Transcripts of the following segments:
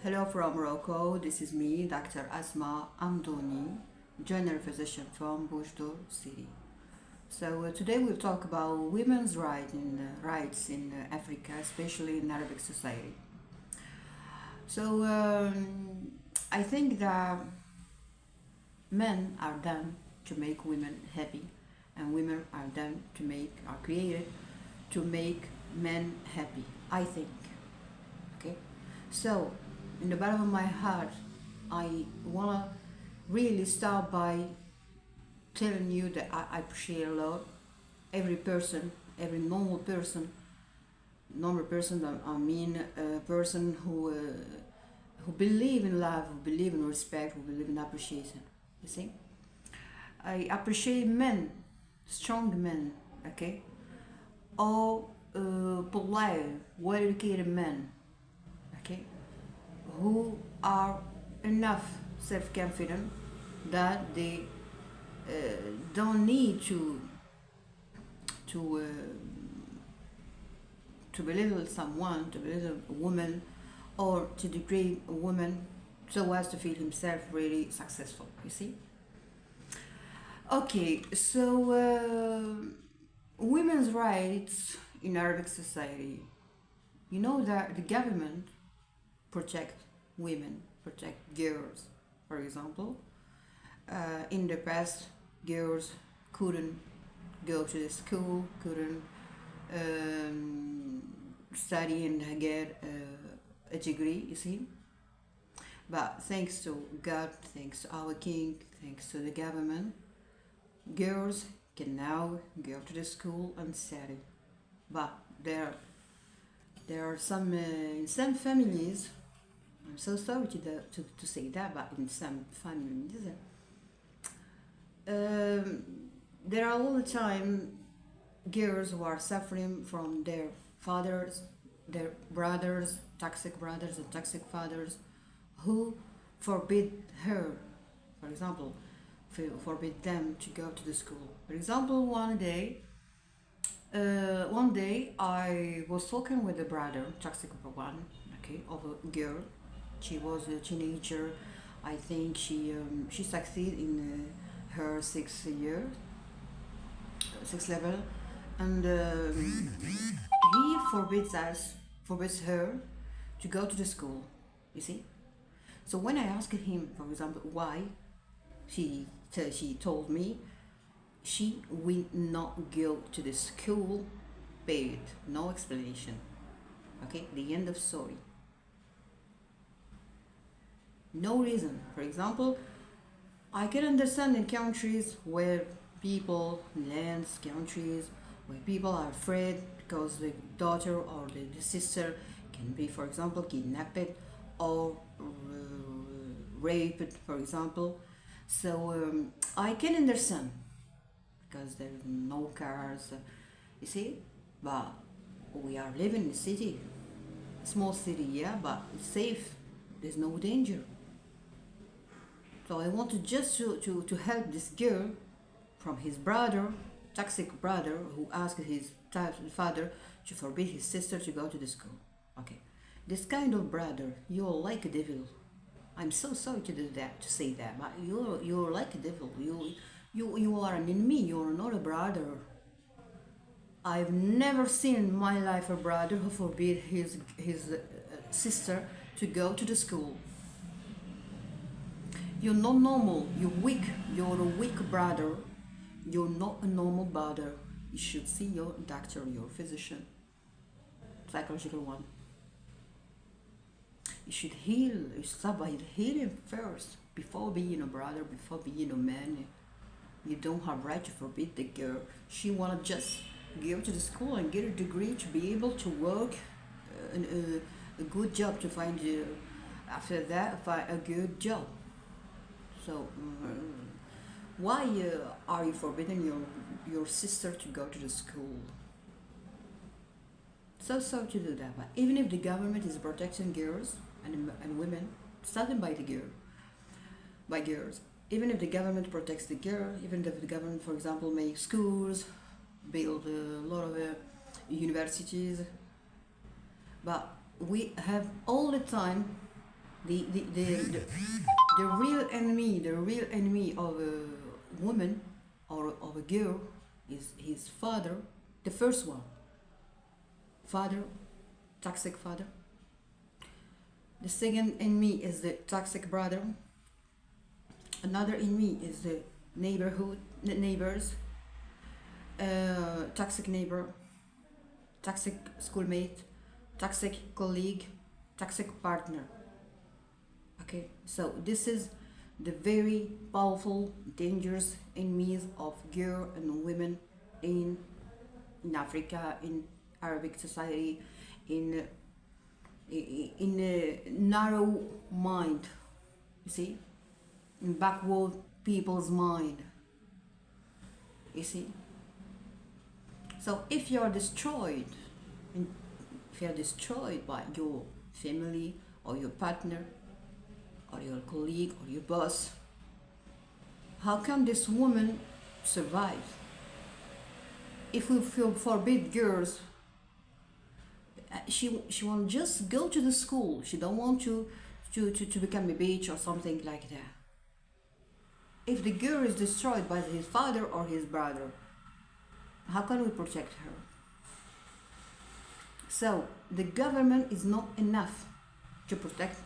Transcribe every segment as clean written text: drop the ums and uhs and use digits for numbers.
Hello from Morocco. This is me, Dr. Asma Amdouni, general physician from Boujdour City. Today we'll talk about women's rights in Africa, especially in Arabic society. So I think that men are done to make women happy, and women are created to make men happy. I think. Okay, so in the bottom of my heart, I wanna really start by telling you that I appreciate a lot every person, every normal person. I mean, a person who believe in love, who believe in respect, who believe in appreciation. You see, I appreciate men, strong men. Okay, all polite, well-educated men. Okay, who are enough self-confident that they uh, don't need to to belittle someone, to belittle a woman, or to degrade a woman so as to feel himself really successful. You see? Okay, so women's rights in Arabic society. You know that the government protect women, protect girls. For example, in the past, girls couldn't go to the school, couldn't um, study and get a degree, you see. But thanks to God, thanks to our king, thanks to the government, girls can now go to the school and study. But there are some in some families. I'm so sorry to say that, but in some families, um, there are all the time girls who are suffering from their fathers, their brothers, toxic brothers and toxic fathers, who forbid her, for example, forbid them to go to the school. For example, one day I was talking with a brother, toxic one, okay, of a girl. She was a teenager. I think she succeeded in her sixth level, and he forbids her to go to the school. You see. So when I asked him, for example, why, she told me she will not go to the school. Period. No explanation. Okay. The end of story. No reason. For example, I can understand in countries where countries where people are afraid because the daughter or the sister can be, for example, kidnapped or raped, for example. So I can understand because there are no cars, you see, but we are living in a city, small city, yeah, but it's safe. There's no danger. So I wanted just to help this girl from his brother, toxic brother, who asked his father to forbid his sister to go to the school. Okay, this kind of brother, you're like a devil. I'm so sorry to do that, to say that, but you're like a devil. You are an enemy. You're not a brother. I've never seen in my life a brother who forbid his sister to go to the school. You're not normal. You're weak. You're a weak brother. You're not a normal brother. You should see your doctor, your physician, psychological one. You should heal. You start by healing first before being a brother, before being a man. You don't have right to forbid the girl. She wanna just go to the school and get a degree to be able to work a good job, to find after that find a good job. So why are you forbidding your sister to go to the school? So sorry to do that, but even if the government is protecting girls and women, starting by by girls, even if the government protects the girl, even if the government, for example, makes schools, build a lot of universities, but we have all the time The the real enemy of a woman or of a girl is his father, the first one. Father, toxic father. The second enemy is the toxic brother. Another enemy is the neighbors, toxic neighbor, toxic schoolmate, toxic colleague, toxic partner. Okay, so this is the very powerful, dangerous enemies of girl and women in Africa, in Arabic society, in a narrow mind. You see, in backward people's mind. You see. So if you are destroyed, if you are destroyed by your family or your partner or your colleague or your boss, how can this woman survive? If we forbid girls, she won't just go to the school. She don't want to become a bitch or something like that. If the girl is destroyed by his father or his brother, how can we protect her? So the government is not enough to protect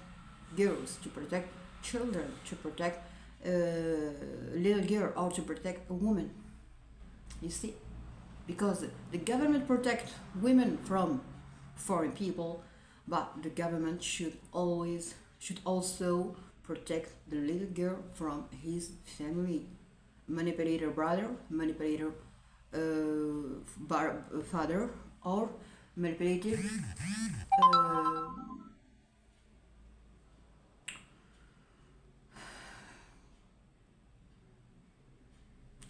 girls, to protect children, to protect a little girl, or to protect a woman. You see, because the government protects women from foreign people, but the government should also protect the little girl from his family. Manipulator brother, manipulator father, or manipulative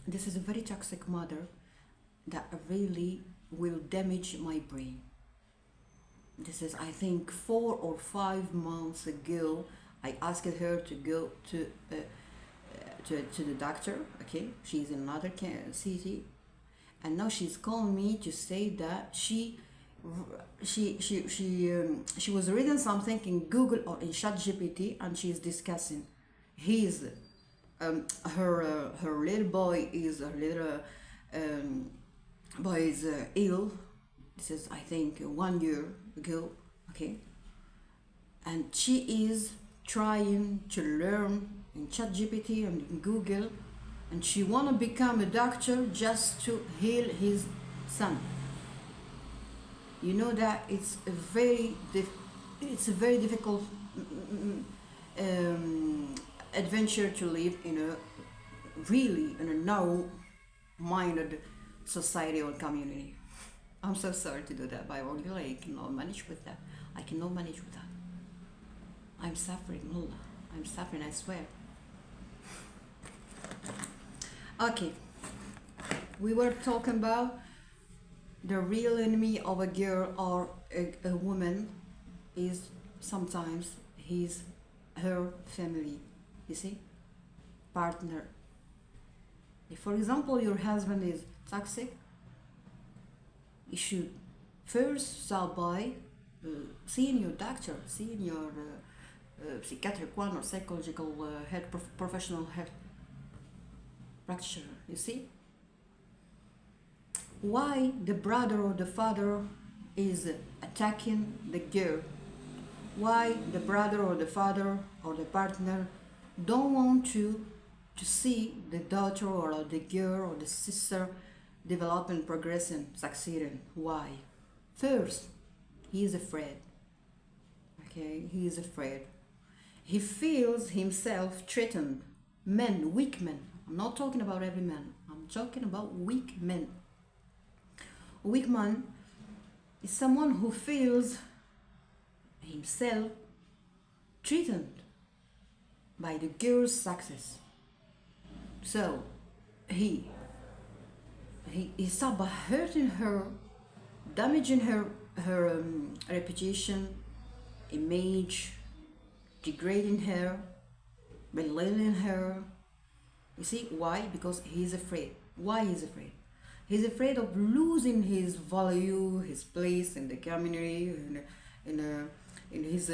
this is a very toxic mother that really will damage my brain. This is, I think, 4 or 5 months ago. I asked her to go to the doctor. Okay, she's in another city, and now she's calling me to say that she was reading something in Google or in ChatGPT, and she's discussing his her little boy is ill. This is, I think, 1 year ago. Okay, and she is trying to learn in ChatGPT and in Google, and she wanna become a doctor just to heal his son. You know that it's a very difficult adventure to live in a narrow-minded society or community. I'm so sorry to do that, but I cannot manage with that. I cannot manage with that. I'm suffering, Mullah. I'm suffering, I swear. Okay, we were talking about the real enemy of a girl or a woman is sometimes her family. You see, partner. If, for example, your husband is toxic, you should first start by seeing your doctor, seeing your psychiatric one or psychological professional health practitioner. You see, why the brother or the father is attacking the girl? Why the brother or the father or the partner don't want to see the daughter or the girl or the sister developing, progressing, succeeding? Why? First, he is afraid. Okay, he is afraid. He feels himself threatened. Men, weak men. I'm not talking about every man. I'm talking about weak men. A weak man is someone who feels himself threatened by the girl's success. So he starts by hurting her, damaging her reputation, image, degrading her, belittling her. You see why? Because he's afraid. Why he's afraid? He's afraid of losing his value, his place in the community, in his